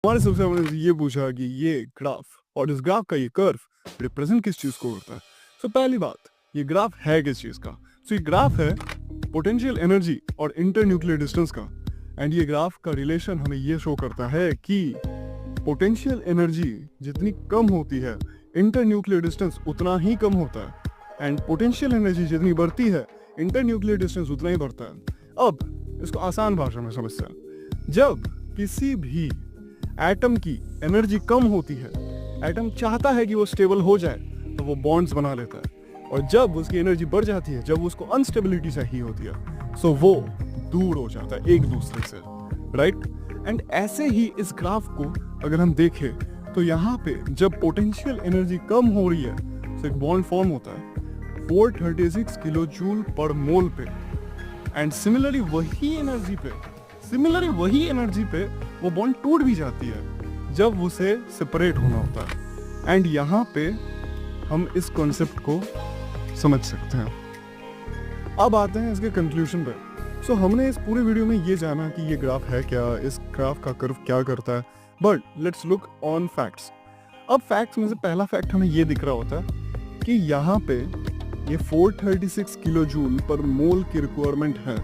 हमारे सबसे हमने ये पूछा कि ये ग्राफ और इस ग्राफ का ये कर्व रिप्रेजेंट किस चीज को करता है। सो पहली बात, ये ग्राफ है किस चीज का? सो ये ग्राफ है पोटेंशियल एनर्जी और इंटर न्यूक्लियर डिस्टेंस का। एंड ये ग्राफ का रिलेशन हमें ये शो करता है कि पोटेंशियल एनर्जी जितनी कम होती है, इंटर न्यूक्लियर डिस्टेंस उतना ही कम होता है। एंड पोटेंशियल एनर्जी जितनी बढ़ती है, इंटर न्यूक्लियर डिस्टेंस उतना ही बढ़ता है। अब इसको आसान भाषा में समझते हैं। जब किसी भी एटम की एनर्जी कम होती है, एटम चाहता है कि वो स्टेबल हो जाए, तो वो बॉन्ड्स बना लेता है। और जब उसकी एनर्जी बढ़ जाती है, जब उसको अनस्टेबिलिटी चाहिए होती है, सो वो दूर हो जाता है एक दूसरे से, राइट। एंड ऐसे ही इस ग्राफ को अगर हम देखें तो यहाँ पे जब पोटेंशियल एनर्जी कम हो रही है, तो एक बॉन्ड फॉर्म होता है 436 किलो जूल पर मोल पे। एंड सिमिलरली वही एनर्जी पे वो बॉन्ड टूट भी जाती है जब उसे सेपरेट होना होता है। एंड यहाँ पे हम इस कॉन्सेप्ट को समझ सकते हैं। अब आते हैं इसके कंक्लूजन पे। सो हमने इस पूरे वीडियो में ये जाना कि ये ग्राफ है क्या, इस ग्राफ का कर्व क्या करता है, but let's look on facts. अब फैक्ट्स में से पहला फैक्ट हमें ये दिख रहा होता है कि यहाँ पे ये 436 किलो जूल पर मोल की रिक्वायरमेंट है,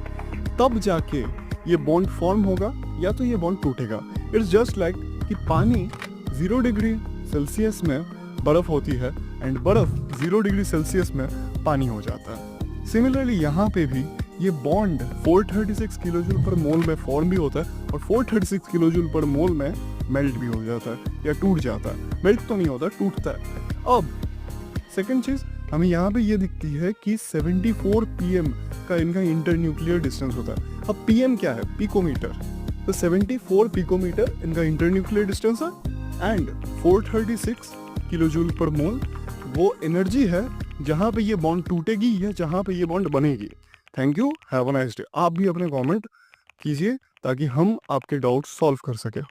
तब जाके ये बॉन्ड फॉर्म होगा या तो ये बॉन्ड टूटेगा। इट्स जस्ट लाइक कि पानी 0 डिग्री सेल्सियस में बर्फ होती है एंड बर्फ 0 डिग्री सेल्सियस में पानी हो जाता है। सिमिलरली यहाँ पे भी ये बॉन्ड 436 किलो जूल पर मोल में फॉर्म भी होता है और 436 किलो जूल पर मोल में मेल्ट भी हो जाता है या टूट जाता है। मेल्ट तो नहीं होता, टूटता है। अब सेकेंड चीज हमें यहाँ पे ये दिखती है कि 74 pm का इनका इंटर न्यूक्लियर डिस्टेंस होता है। अब pm क्या है? पिकोमीटर। तो 74 पिकोमीटर इनका इंटर न्यूक्लियर डिस्टेंस है एंड 436 किलो जूल पर मोल वो एनर्जी है जहाँ पे ये बॉन्ड टूटेगी या जहाँ पे ये बॉन्ड बनेगी। Thank you, have a nice day. आप भी अपने कमेंट कीजिए ताकि हम आपके डाउट सॉल्व कर सके।